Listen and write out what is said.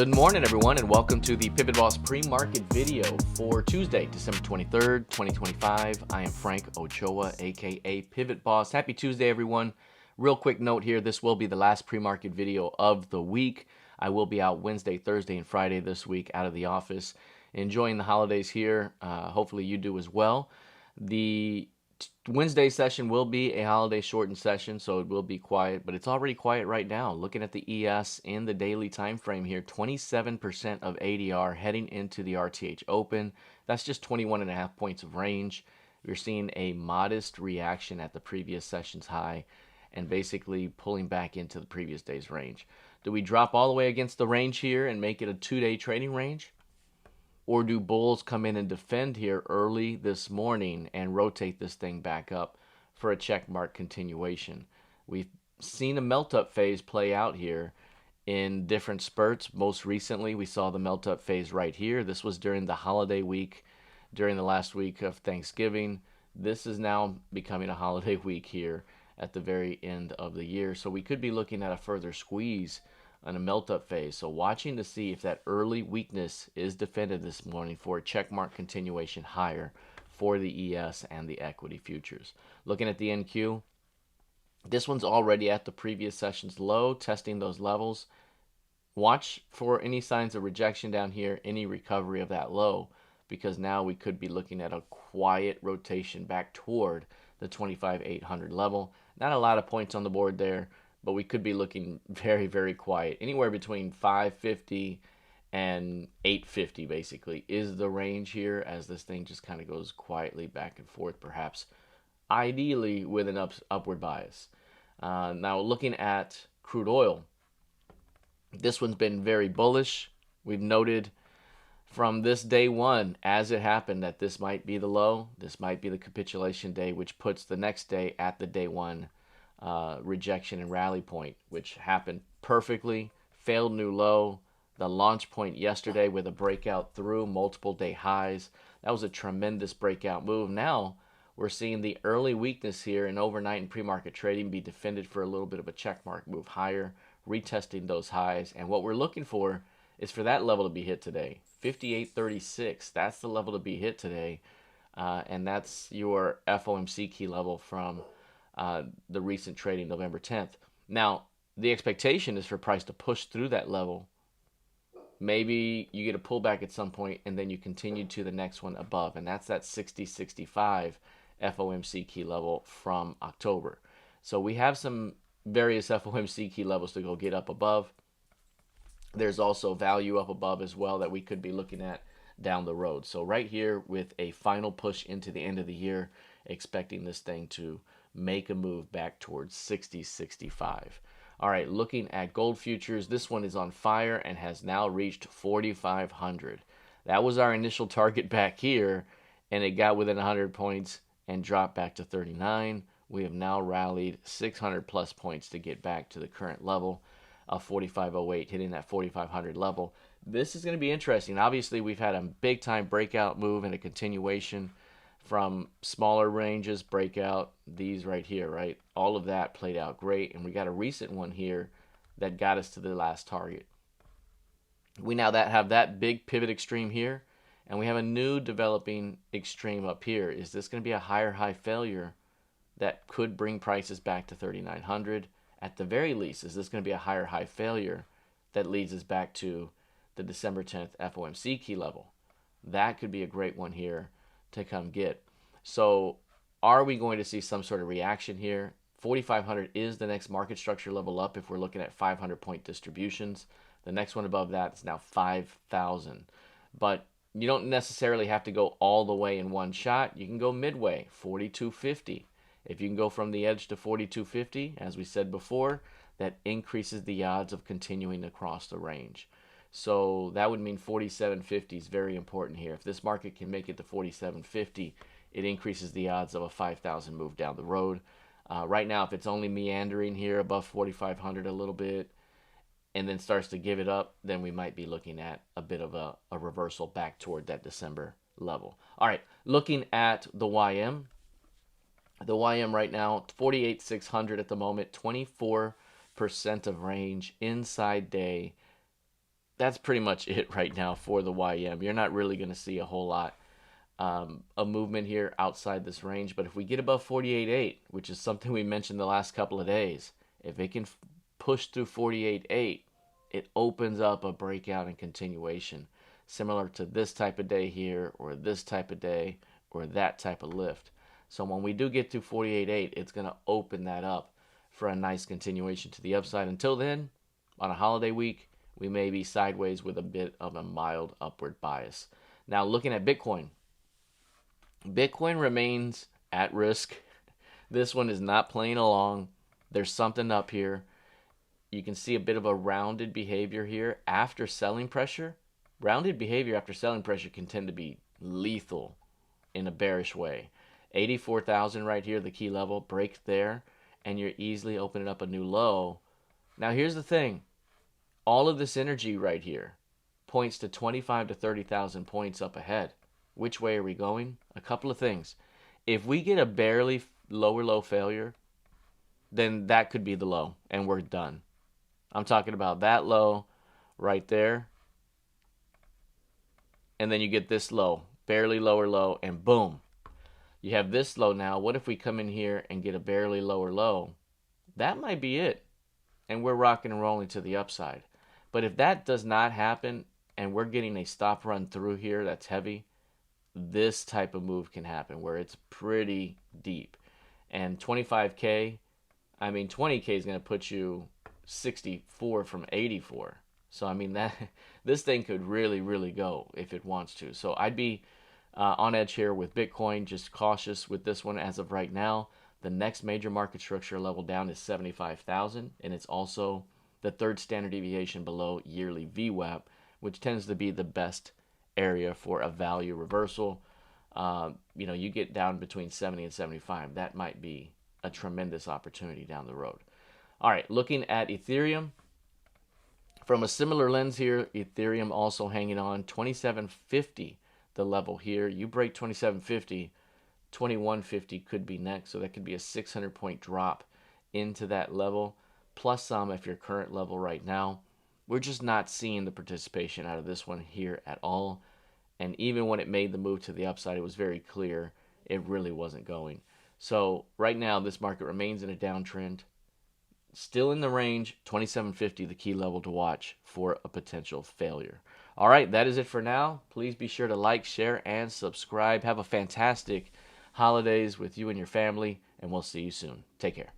Good morning, everyone, and welcome to the PivotBoss pre-market video for Tuesday, December 23rd, 2025. I am Frank Ochoa, aka PivotBoss. Happy Tuesday, everyone. Real quick note here, this will be the last pre-market video of the week. I will be out Wednesday, Thursday, and Friday this week out of the office, enjoying the holidays here. Hopefully you do as well. The Wednesday session will be a holiday shortened session, so it will be quiet, but it's already quiet right now. Looking at the ES in the daily time frame here, 27% of ADR heading into the RTH Open. That's just 21.5 points of range. We're seeing a modest reaction at the previous session's high and basically pulling back into the previous day's range. Do we drop all the way against the range here and make it a 2-day trading range? Or do bulls come in and defend here early this morning and rotate this thing back up for a check mark continuation? We've seen a melt-up phase play out here in different spurts. Most recently, we saw the melt-up phase right here. This was during the holiday week, during the last week of Thanksgiving. This is now becoming a holiday week here at the very end of the year. So we could be looking at a further squeeze on a melt-up phase. So watching to see if that early weakness is defended this morning for a checkmark continuation higher for the ES and the equity futures. Looking at the NQ, this one's already at the previous session's low, testing those levels. Watch for any signs of rejection down here, any recovery of that low, because now we could be looking at a quiet rotation back toward the 25,800 level. Not a lot of points on the board there, but we could be looking very, very quiet. Anywhere between 550 and 850 basically is the range here as this thing just kind of goes quietly back and forth, perhaps ideally with an upward bias. Now looking at crude oil, this one's been very bullish. We've noted from this day one as it happened that this might be the low. This might be the capitulation day, which puts the next day at the day one rejection and rally point, which happened perfectly. Failed new low. The launch point yesterday with a breakout through multiple day highs. That was a tremendous breakout move. Now we're seeing the early weakness here in overnight and pre-market trading be defended for a little bit of a check mark move higher, retesting those highs. And what we're looking for is for that level to be hit today. 58.36. That's the level to be hit today. And that's your FOMC key level from the recent trading November 10th. Now, the expectation is for price to push through that level. Maybe you get a pullback at some point and then you continue to the next one above, and that's that 60.65 FOMC key level from October. So we have some various FOMC key levels to go get up above. There's also value up above as well that we could be looking at down the road. So right here with a final push into the end of the year, expecting this thing to make a move back towards 60.65. All right, looking at gold futures, this one is on fire and has now reached 4,500. That was our initial target back here, and it got within 100 points and dropped back to 39. We have now rallied 600 plus points to get back to the current level of 4508, hitting that 4,500 level. This is going to be interesting. Obviously, we've had a big time breakout move and a continuation from smaller ranges, breakout, these right here, right? All of that played out great, and we got a recent one here that got us to the last target. We now have that big pivot extreme here, and we have a new developing extreme up here. Is this going to be a higher high failure that could bring prices back to 3,900? At the very least, is this going to be a higher high failure that leads us back to the December 10th FOMC key level? That could be a great one here to come get. So are we going to see some sort of reaction here? 4,500 is the next market structure level up if we're looking at 500 point distributions. The next one above that is now 5,000. But you don't necessarily have to go all the way in one shot. You can go midway, 4,250. If you can go from the edge to 4,250, as we said before, that increases the odds of continuing across the range. So that would mean 4750 is very important here. If this market can make it to 4750, it increases the odds of a 5,000 move down the road. Right now, if it's only meandering here above 4,500 a little bit and then starts to give it up, then we might be looking at a bit of a reversal back toward that December level. All right, looking at the YM. The YM right now, 48,600 at the moment, 24% of range, inside day. that's pretty much it right now for the YM. You're not really going to see a whole lot of movement here outside this range. But if we get above 48.8, which is something we mentioned the last couple of days, if it can push through 48.8, it opens up a breakout and continuation, similar to this type of day here, or this type of day, or that type of lift. So when we do get to 48.8, it's going to open that up for a nice continuation to the upside. Until then, on a holiday week, we may be sideways with a bit of a mild upward bias. Now, looking at Bitcoin, Bitcoin remains at risk. This one is not playing along. There's something up here. You can see a bit of a rounded behavior here after selling pressure. Rounded behavior after selling pressure can tend to be lethal in a bearish way. 84,000 right here, the key level. Break there, and you're easily opening up a new low. Now, here's the thing. All of this energy right here points to 25 to 30,000 points up ahead. Which way are we going? A couple of things. If we get a barely lower low failure, then that could be the low, and we're done. I'm talking about that low right there. And then you get this low, barely lower low, and boom. You have this low now. What if we come in here and get a barely lower low? That might be it. And we're rocking and rolling to the upside. But if that does not happen and we're getting a stop run through here that's heavy, this type of move can happen where it's pretty deep. And 25K, I mean, 20K is going to put you 64 from 84. So, I mean, that this thing could really, really go if it wants to. So I'd be on edge here with Bitcoin, just cautious with this one as of right now. The next major market structure level down is 75,000, and it's also the third standard deviation below yearly VWAP, which tends to be the best area for a value reversal. You get down between 70 and 75. That might be a tremendous opportunity down the road. All right, looking at Ethereum. From a similar lens here, Ethereum also hanging on 2750, the level here. You break 2750, 2150 could be next, so that could be a 600-point drop into that level, plus some if your current level right now. We're just not seeing the participation out of this one here at all. And even when it made the move to the upside, it was very clear it really wasn't going. So right now, this market remains in a downtrend. Still in the range, 2750, the key level to watch for a potential failure. All right, that is it for now. Please be sure to like, share, and subscribe. Have a fantastic holidays with you and your family, and we'll see you soon. Take care.